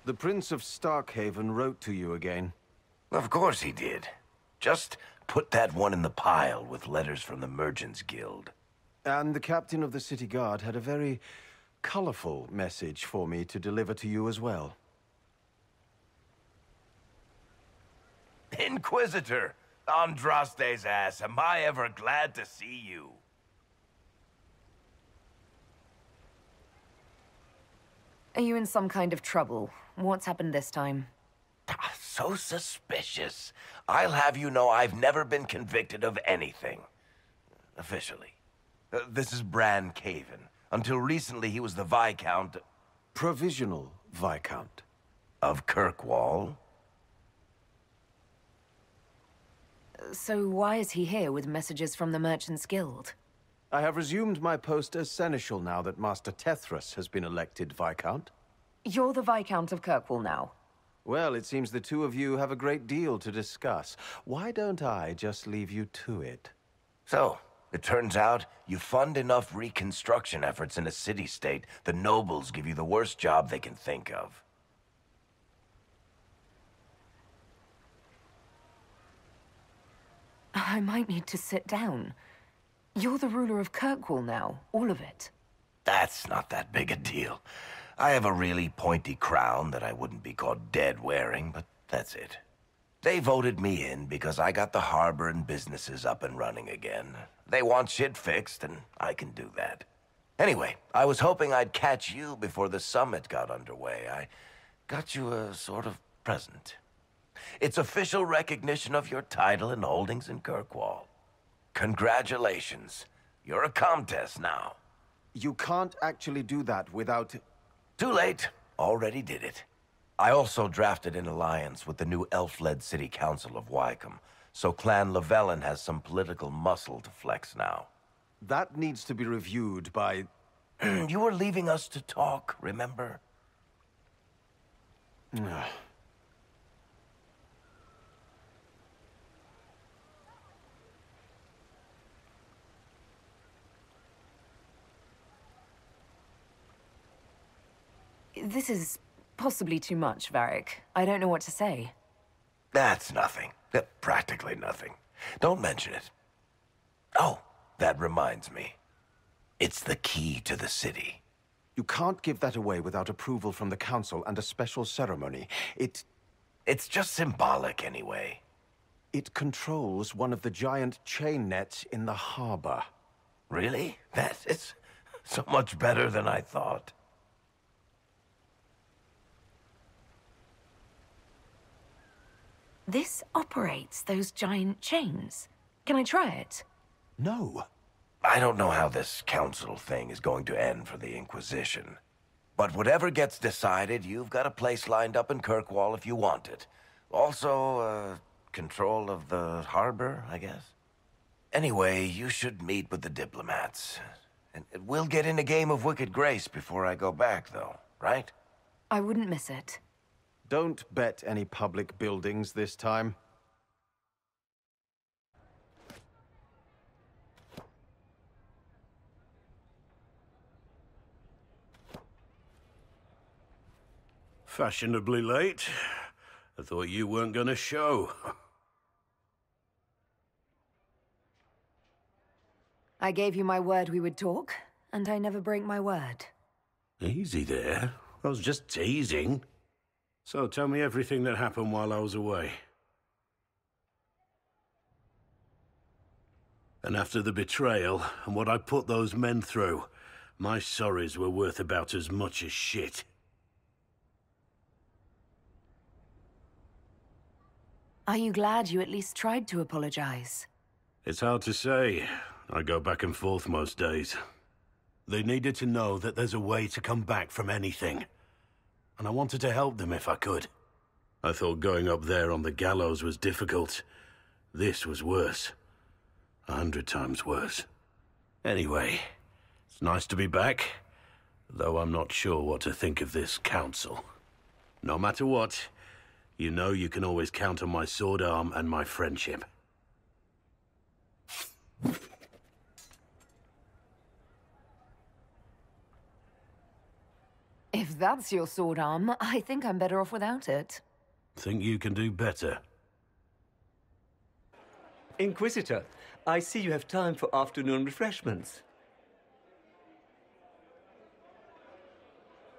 The Prince of Starkhaven wrote to you again. Of course he did. Just put that one in the pile with letters from the Merchants Guild. And the captain of the city guard had a very colorful message for me to deliver to you as well. Inquisitor! Andraste's ass, am I ever glad to see you? Are you in some kind of trouble? What's happened this time? So suspicious. I'll have you know I've never been convicted of anything. Officially. This is Bran Caven. Until recently, he was the Viscount... Provisional Viscount. Of Kirkwall. So why is he here with messages from the Merchants Guild? I have resumed my post as Seneschal now that Master Tethras has been elected Viscount. You're the Viscount of Kirkwall now. Well, it seems the two of you have a great deal to discuss. Why don't I just leave you to it? So, it turns out you fund enough reconstruction efforts in a city-state, the nobles give you the worst job they can think of. I might need to sit down. You're the ruler of Kirkwall now, all of it. That's not that big a deal. I have a really pointy crown that I wouldn't be caught dead wearing, but that's it. They voted me in because I got the harbor and businesses up and running again. They want shit fixed, and I can do that. Anyway, I was hoping I'd catch you before the summit got underway. I got you a sort of present. It's official recognition of your title and holdings in Kirkwall. Congratulations. You're a Comtesse now. You can't actually do that without... Too late. Already did it. I also drafted an alliance with the new elf-led city council of Wycombe, so Clan Llewellyn has some political muscle to flex now. That needs to be reviewed by... You were leaving us to talk, remember? This is possibly too much, Varric. I don't know what to say. That's nothing. Practically nothing. Don't mention it. Oh, that reminds me. It's the key to the city. You can't give that away without approval from the council and a special ceremony. It's just symbolic anyway. It controls one of the giant chain nets in the harbor. Really? That is so much better than I thought. This operates those giant chains. Can I try it? No. I don't know how this council thing is going to end for the Inquisition. But whatever gets decided, you've got a place lined up in Kirkwall if you want it. Also, control of the harbor, I guess. Anyway, you should meet with the diplomats. And we'll get in a game of Wicked Grace before I go back, though, right? I wouldn't miss it. Don't bet any public buildings this time. Fashionably late. I thought you weren't gonna show. I gave you my word we would talk, and I never break my word. Easy there. I was just teasing. So tell me everything that happened while I was away. And after the betrayal, and what I put those men through, my sorries were worth about as much as shit. Are you glad you at least tried to apologize? It's hard to say. I go back and forth most days. They needed to know that there's a way to come back from anything. And I wanted to help them if I could. I thought going up there on the gallows was difficult. This was worse. 100 times worse. Anyway, it's nice to be back, though I'm not sure what to think of this council. No matter what, you know you can always count on my sword arm and my friendship. If If that's your sword arm, I think I'm better off without it. Think you can do better? Inquisitor, I see you have time for afternoon refreshments.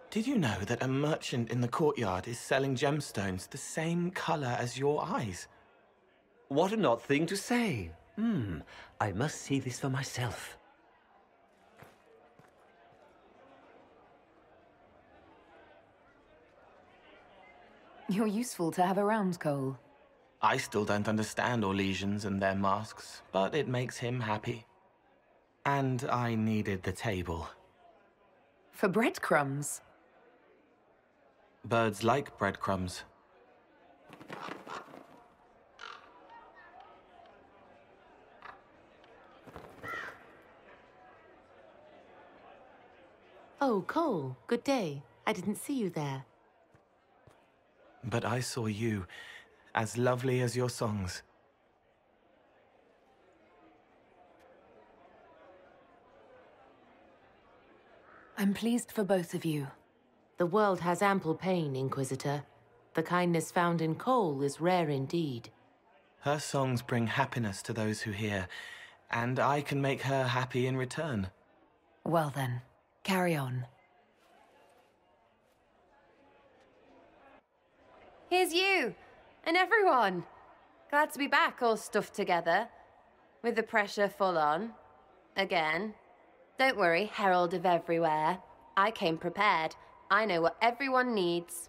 Did you know that a merchant in the courtyard is selling gemstones the same color as your eyes? What an odd thing to say. I must see this for myself. You're useful to have around, Cole. I still don't understand Orlesians and their masks, but it makes him happy. And I needed the table. For breadcrumbs. Birds like breadcrumbs. Oh, Cole, good day. I didn't see you there. But I saw you, as lovely as your songs. I'm pleased for both of you. The world has ample pain, Inquisitor. The kindness found in Cole is rare indeed. Her songs bring happiness to those who hear, and I can make her happy in return. Well then, carry on. Here's you, and everyone. Glad to be back, all stuffed together. With the pressure full on. Again. Don't worry, Herald of Everywhere. I came prepared. I know what everyone needs.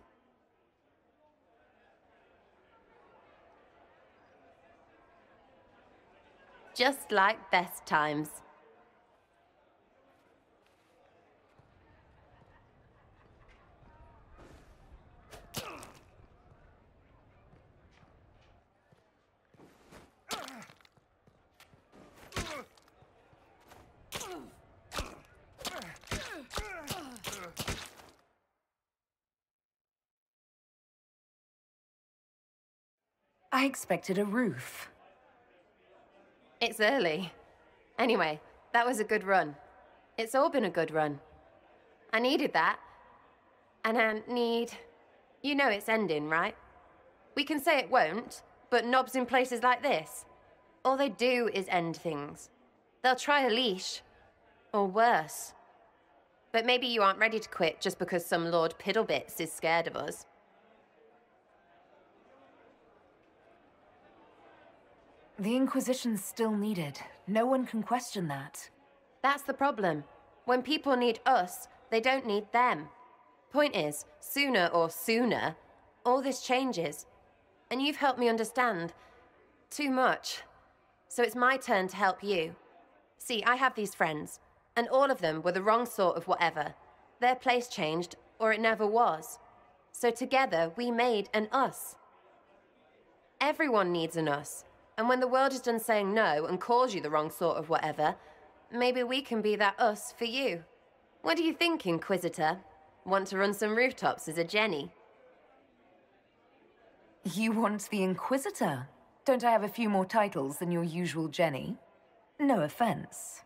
Just like best times. I expected a roof. It's early. Anyway, that was a good run. It's all been a good run. I needed that. And I need... You know it's ending, right? We can say it won't, but knobs in places like this, all they do is end things. They'll try a leash. Or worse. But maybe you aren't ready to quit just because some Lord Piddlebits is scared of us. The Inquisition's still needed. No one can question that. That's the problem. When people need us, they don't need them. Point is, sooner, all this changes. And you've helped me understand. Too much. So it's my turn to help you. See, I have these friends, and all of them were the wrong sort of whatever. Their place changed, or it never was. So together, we made an us. Everyone needs an us. And when the world is done saying no and calls you the wrong sort of whatever, maybe we can be that us for you. What do you think, Inquisitor? Want to run some rooftops as a Jenny? You want the Inquisitor? Don't I have a few more titles than your usual Jenny? No offense.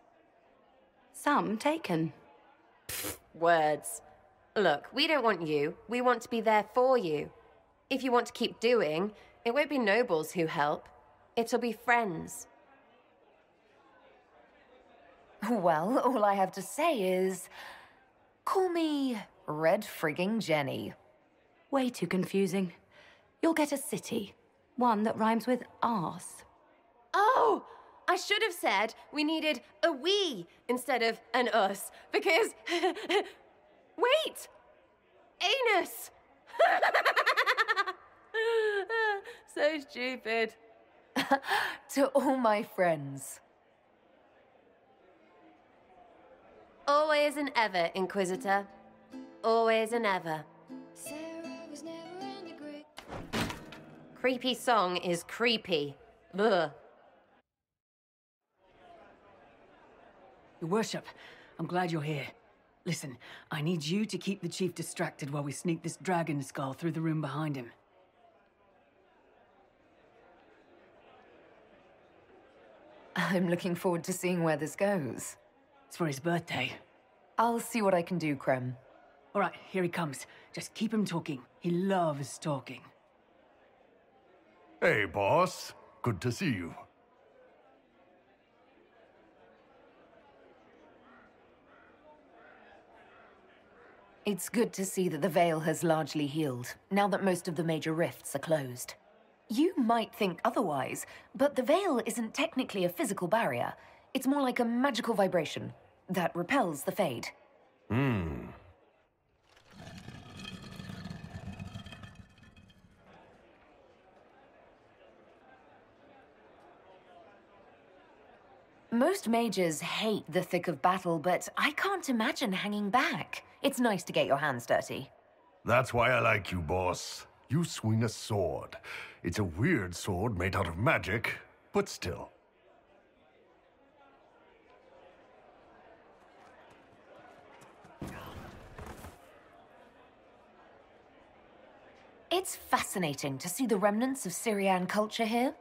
Some taken. Words. Look, we don't want you. We want to be there for you. If you want to keep doing, it won't be nobles who help. It'll be friends. Well, all I have to say is... call me Red Frigging Jenny. Way too confusing. You'll get a city. One that rhymes with arse. Oh! I should have said we needed a we instead of an us, because... Wait! Anus! So stupid. To all my friends. Always and ever, Inquisitor. Always and ever. Sera was never on the grid. Creepy song is creepy. Ugh. Your Worship, I'm glad you're here. Listen, I need you to keep the Chief distracted while we sneak this dragon skull through the room behind him. I'm looking forward to seeing where this goes. It's for his birthday. I'll see what I can do, Krem. All right, here he comes. Just keep him talking. He loves talking. Hey, boss. Good to see you. It's good to see that the Veil has largely healed, now that most of the major rifts are closed. You might think otherwise, but the Veil isn't technically a physical barrier. It's more like a magical vibration that repels the Fade. Most mages hate the thick of battle, but I can't imagine hanging back. It's nice to get your hands dirty. That's why I like you, boss. You swing a sword. It's a weird sword made out of magic, but still. It's fascinating to see the remnants of Syrian culture here.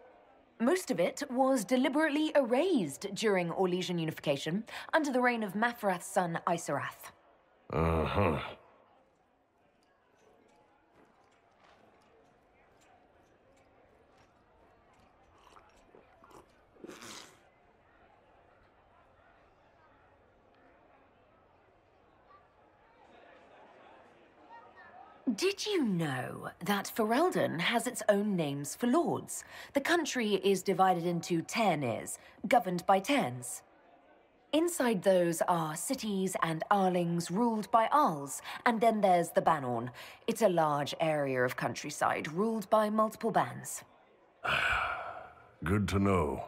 Most of it was deliberately erased during Orlesian unification under the reign of Mafarath's son Isarath. Uh-huh. Did you know that Ferelden has its own names for lords? The country is divided into Tairnirs, governed by Tairns. Inside those are cities and Arlings ruled by Arls, and then there's the Banorn. It's a large area of countryside ruled by multiple bands. Good to know.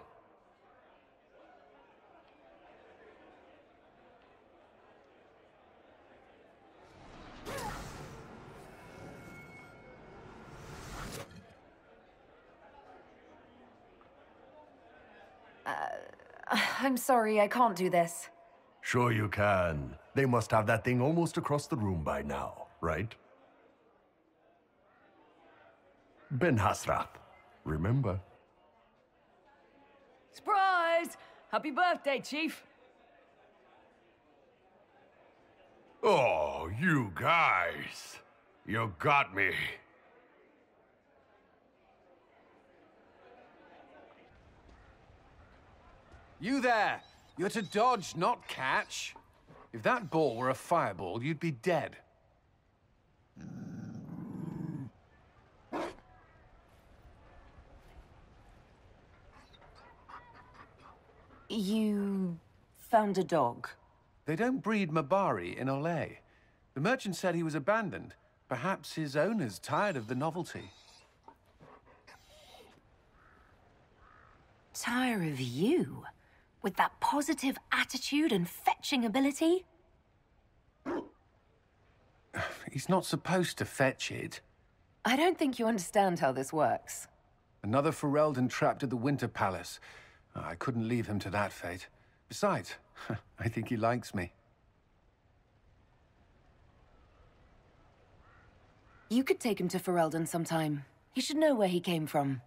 I'm sorry, I can't do this. Sure you can. They must have that thing almost across the room by now, right? Ben Hasrath, remember? Surprise! Happy birthday, Chief! Oh, you guys. You got me. You there! You're to dodge, not catch. If that ball were a fireball, you'd be dead. You found a dog? They don't breed Mabari in Olay. The merchant said he was abandoned. Perhaps his owner's tired of the novelty. Tire of you? With that positive attitude and fetching ability? He's not supposed to fetch it. I don't think you understand how this works. Another Ferelden trapped at the Winter Palace. I couldn't leave him to that fate. Besides, I think he likes me. You could take him to Ferelden sometime. He should know where he came from.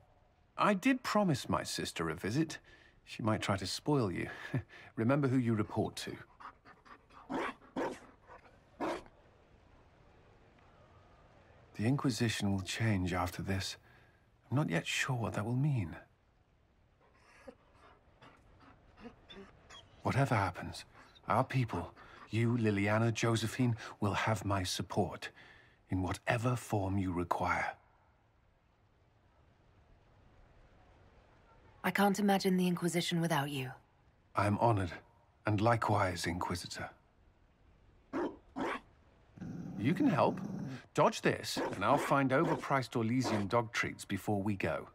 I did promise my sister a visit. She might try to spoil you. Remember who you report to. The Inquisition will change after this. I'm not yet sure what that will mean. Whatever happens, our people, you, Leliana, Josephine, will have my support in whatever form you require. I can't imagine the Inquisition without you. I am honored, and likewise, Inquisitor. You can help. Dodge this, and I'll find overpriced Orlesian dog treats before we go.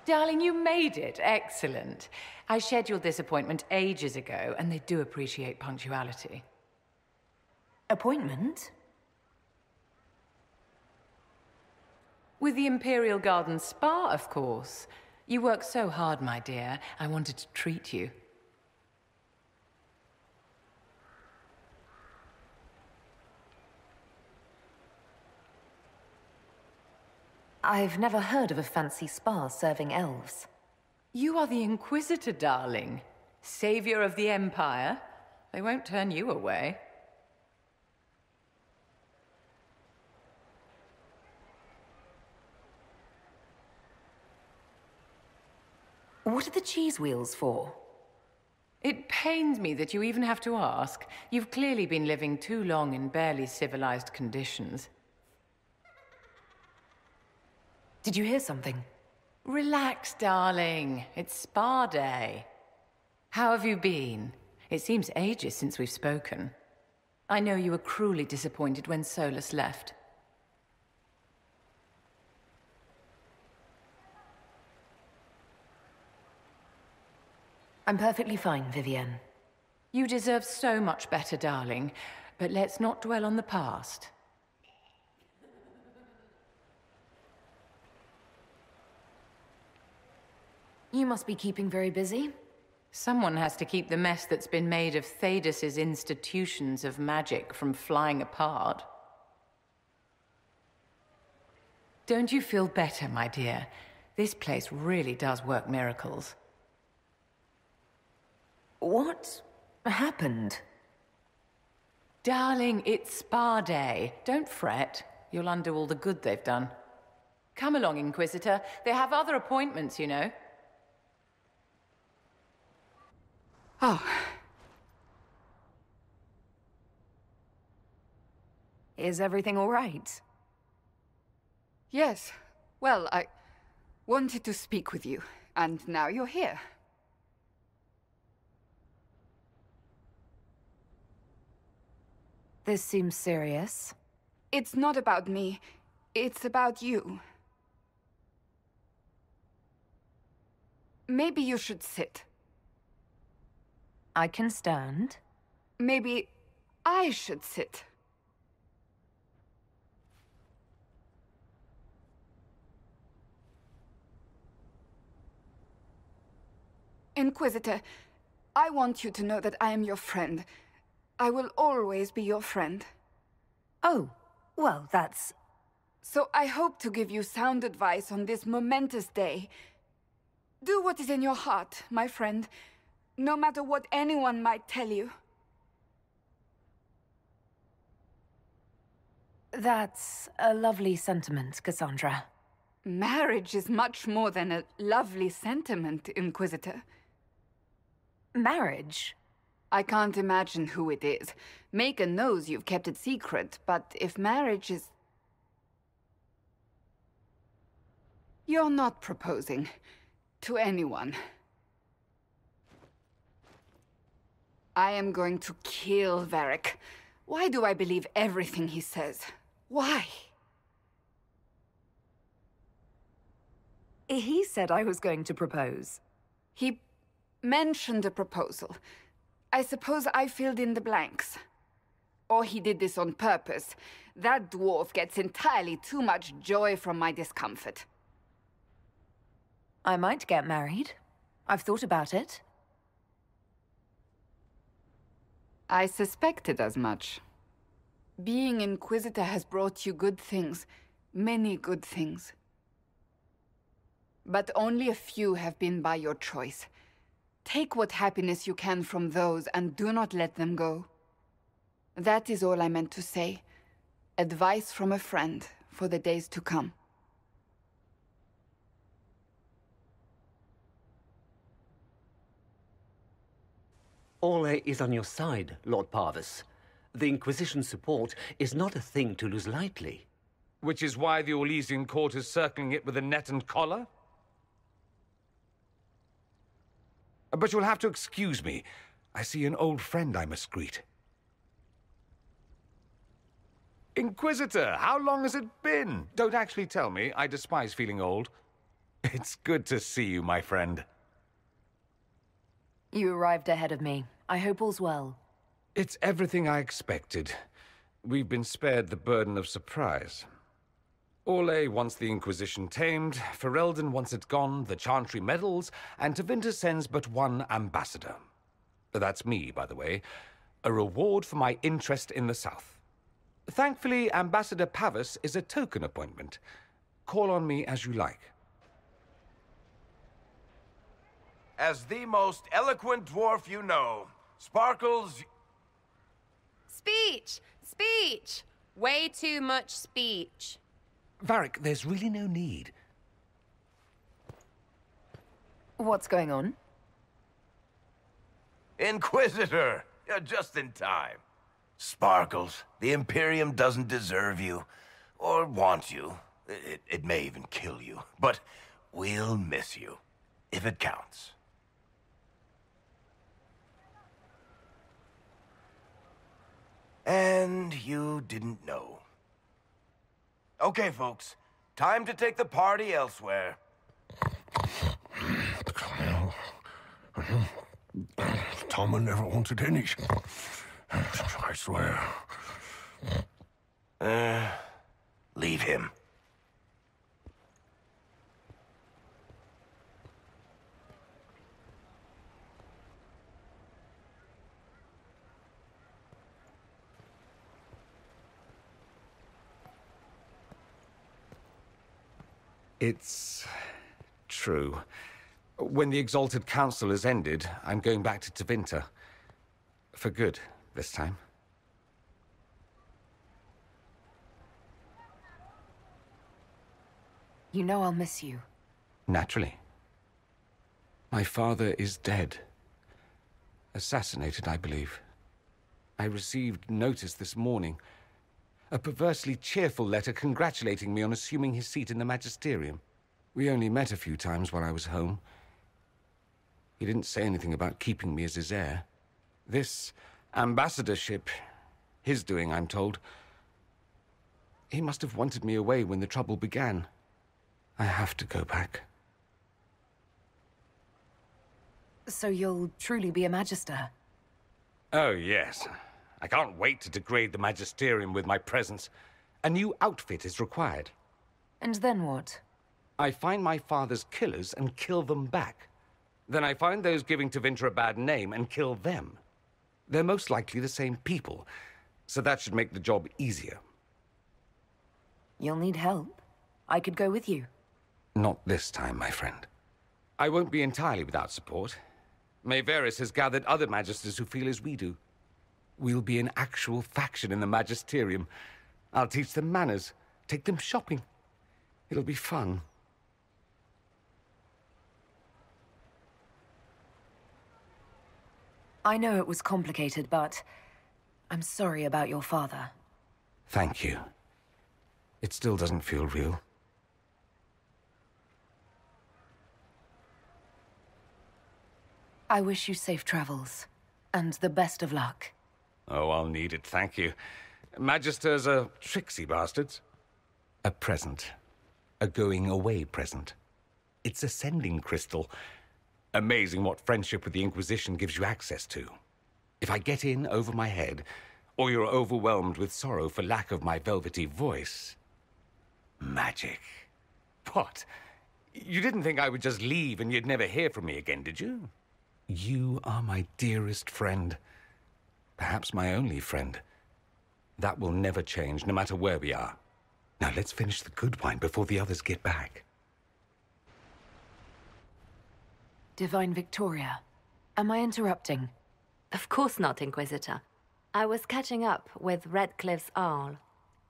Darling, you made it. Excellent. I scheduled this appointment ages ago, and they do appreciate punctuality. Appointment? With the Imperial Garden Spa, of course. You work so hard, my dear. I wanted to treat you. I've never heard of a fancy spa serving elves. You are the Inquisitor, darling. Savior of the Empire. They won't turn you away. What are the cheese wheels for? It pains me that you even have to ask. You've clearly been living too long in barely civilized conditions. Did you hear something? Relax, darling. It's spa day. How have you been? It seems ages since we've spoken. I know you were cruelly disappointed when Solus left. I'm perfectly fine, Vivienne. You deserve so much better, darling. But let's not dwell on the past. You must be keeping very busy. Someone has to keep the mess that's been made of Thaddeus's institutions of magic from flying apart. Don't you feel better, my dear? This place really does work miracles. What happened? Darling, it's spa day. Don't fret. You'll undo all the good they've done. Come along, Inquisitor. They have other appointments, you know. Oh. Is everything all right? Yes. Well, I wanted to speak with you, and now you're here. This seems serious. It's not about me. It's about you. Maybe you should sit. I can stand. Maybe I should sit. Inquisitor, I want you to know that I am your friend. I will always be your friend. Oh, well, that's... So I hope to give you sound advice on this momentous day. Do what is in your heart, my friend, no matter what anyone might tell you. That's a lovely sentiment, Cassandra. Marriage is much more than a lovely sentiment, Inquisitor. Marriage? I can't imagine who it is. Macon knows you've kept it secret, but if marriage is... You're not proposing to anyone. I am going to kill Varric. Why do I believe everything he says? Why? He said I was going to propose. He mentioned a proposal. I suppose I filled in the blanks. Or he did this on purpose. That dwarf gets entirely too much joy from my discomfort. I might get married. I've thought about it. I suspected as much. Being Inquisitor has brought you good things. Many good things. But only a few have been by your choice. Take what happiness you can from those and do not let them go. That is all I meant to say. Advice from a friend for the days to come. Ole is on your side, Lord Parvis. The Inquisition's support is not a thing to lose lightly. Which is why the Orlesian court is circling it with a net and collar? But you'll have to excuse me. I see an old friend I must greet. Inquisitor, how long has it been? Don't actually tell me. I despise feeling old. It's good to see you, my friend. You arrived ahead of me. I hope all's well. It's everything I expected. We've been spared the burden of surprise. Ole wants the Inquisition tamed, Ferelden wants it gone, the Chantry meddles, and Tevinter sends but one ambassador. That's me, by the way. A reward for my interest in the South. Thankfully, Ambassador Pavis is a token appointment. Call on me as you like. As the most eloquent dwarf you know, Sparkles... Speech! Speech! Way too much speech. Varric, there's really no need. What's going on? Inquisitor! You're just in time. Sparkles, the Imperium doesn't deserve you, or want you. It may even kill you, but we'll miss you, if it counts. And you didn't know. Okay, folks. Time to take the party elsewhere. Thom never wanted any. I swear. Leave him. It's true. When the Exalted Council has ended, I'm going back to Tevinter. For good, this time. You know I'll miss you. Naturally. My father is dead. Assassinated, I believe. I received notice this morning. A perversely cheerful letter congratulating me on assuming his seat in the Magisterium. We only met a few times while I was home. He didn't say anything about keeping me as his heir. This ambassadorship, his doing, I'm told. He must have wanted me away when the trouble began. I have to go back. So you'll truly be a Magister? Oh, yes. I can't wait to degrade the Magisterium with my presence. A new outfit is required. And then what? I find my father's killers and kill them back. Then I find those giving Tevinter a bad name and kill them. They're most likely the same people, so that should make the job easier. You'll need help. I could go with you. Not this time, my friend. I won't be entirely without support. Varric has gathered other Magisters who feel as we do. We'll be an actual faction in the Magisterium. I'll teach them manners, take them shopping. It'll be fun. I know it was complicated, but I'm sorry about your father. Thank you. It still doesn't feel real. I wish you safe travels, and the best of luck. Oh, I'll need it, thank you. Magisters are tricksy bastards. A present. A going-away present. It's a sending crystal. Amazing what friendship with the Inquisition gives you access to. If I get in over my head, or you're overwhelmed with sorrow for lack of my velvety voice... Magic. What? You didn't think I would just leave and you'd never hear from me again, did you? You are my dearest friend. Perhaps my only friend. That will never change, no matter where we are. Now let's finish the good wine before the others get back. Divine Victoria, am I interrupting? Of course not, Inquisitor. I was catching up with Redcliffe's Arl.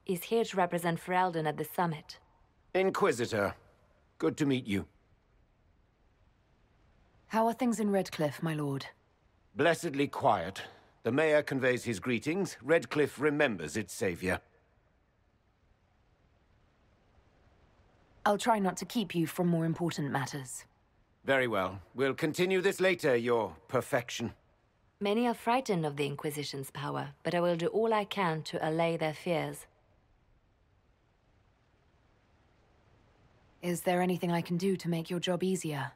He's here to represent Ferelden at the summit. Inquisitor, good to meet you. How are things in Redcliffe, my lord? Blessedly quiet. The mayor conveys his greetings. Redcliffe remembers its savior. I'll try not to keep you from more important matters. Very well. We'll continue this later, your perfection. Many are frightened of the Inquisition's power, but I will do all I can to allay their fears. Is there anything I can do to make your job easier?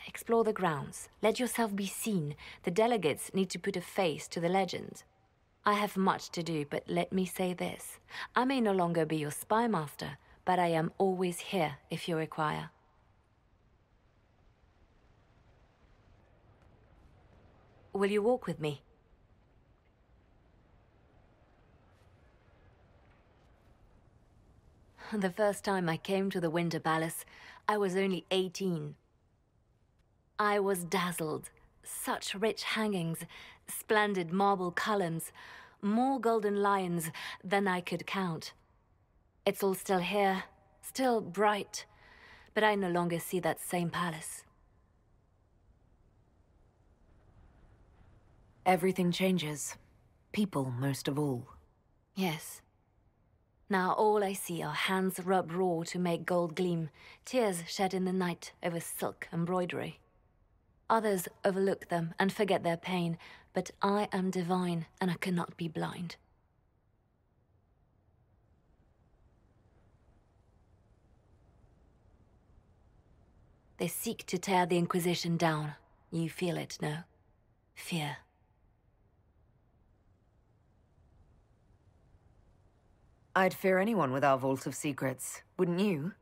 Explore the grounds. Let yourself be seen. The delegates need to put a face to the legend. I have much to do, but let me say this. I may no longer be your spy master, but I am always here if you require. Will you walk with me? The first time I came to the Winter Palace, I was only 18. I was dazzled. Such rich hangings, splendid marble columns, more golden lions than I could count. It's all still here, still bright, but I no longer see that same palace. Everything changes. People, most of all. Yes. Now all I see are hands rubbed raw to make gold gleam, tears shed in the night over silk embroidery. Others overlook them and forget their pain, but I am divine and I cannot be blind. They seek to tear the Inquisition down. You feel it, no? Fear. I'd fear anyone with our vault of secrets, wouldn't you?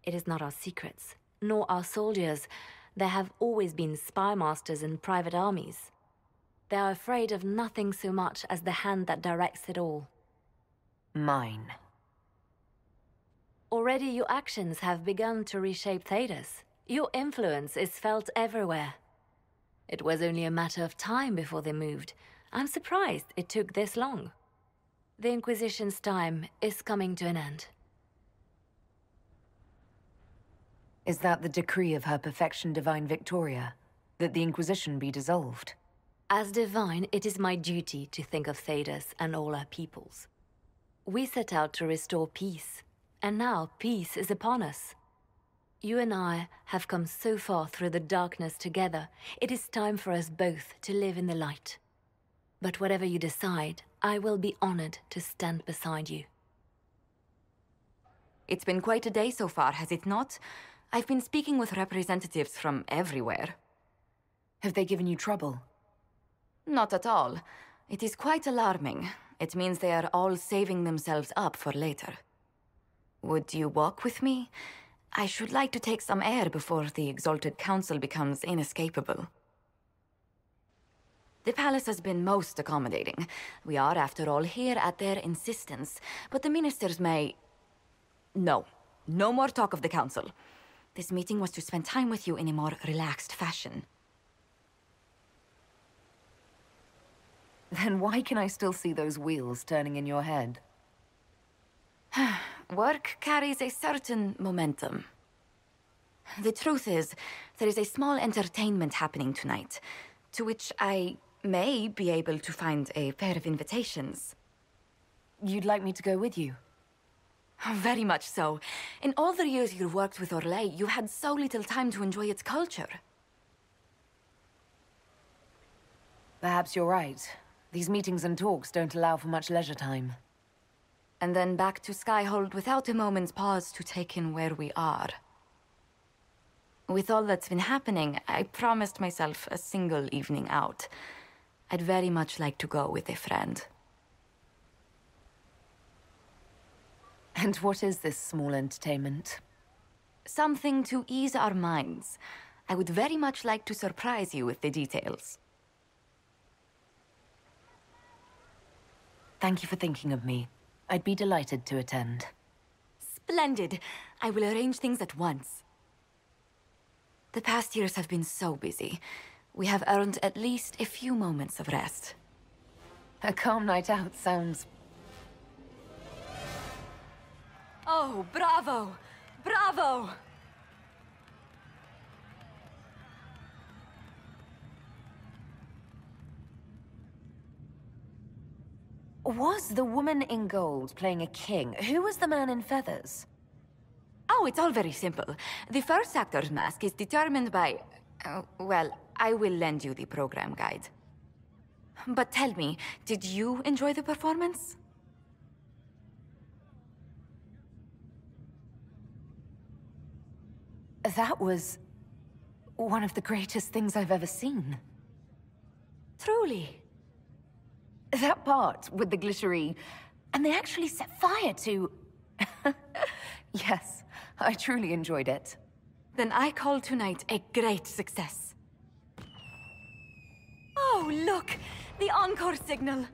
It is not our secrets, nor our soldiers. There have always been spy masters and private armies. They are afraid of nothing so much as the hand that directs it all. Mine. Already your actions have begun to reshape Thedas. Your influence is felt everywhere. It was only a matter of time before they moved. I'm surprised it took this long. The Inquisition's time is coming to an end. Is that the decree of Her Perfection Divine Victoria? That the Inquisition be dissolved? As divine, it is my duty to think of Thedas and all our peoples. We set out to restore peace, and now peace is upon us. You and I have come so far through the darkness together. It is time for us both to live in the light. But whatever you decide, I will be honored to stand beside you. It's been quite a day so far, has it not? I've been speaking with representatives from everywhere. Have they given you trouble? Not at all. It is quite alarming. It means they are all saving themselves up for later. Would you walk with me? I should like to take some air before the Exalted Council becomes inescapable. The palace has been most accommodating. We are, after all, here at their insistence, but the ministers may... No. No more talk of the council. This meeting was to spend time with you in a more relaxed fashion. Then why can I still see those wheels turning in your head? Work carries a certain momentum. The truth is, there is a small entertainment happening tonight, to which I may be able to find a pair of invitations. You'd like me to go with you? Very much so. In all the years you've worked with Orlais, you had so little time to enjoy its culture. Perhaps you're right. These meetings and talks don't allow for much leisure time. And then back to Skyhold without a moment's pause to take in where we are. With all that's been happening, I promised myself a single evening out. I'd very much like to go with a friend. And what is this small entertainment? Something to ease our minds. I would very much like to surprise you with the details. Thank you for thinking of me. I'd be delighted to attend. Splendid! I will arrange things at once. The past years have been so busy. We have earned at least a few moments of rest. A calm night out sounds... Oh, bravo! Bravo! Was the woman in gold playing a king? Who was the man in feathers? Oh, it's all very simple. The first actor's mask is determined by... well, I will lend you the program guide. But tell me, did you enjoy the performance? That was... one of the greatest things I've ever seen. Truly. That part with the glittery... and they actually set fire to... Yes, I truly enjoyed it. Then I call tonight a great success. Oh, look! The encore signal!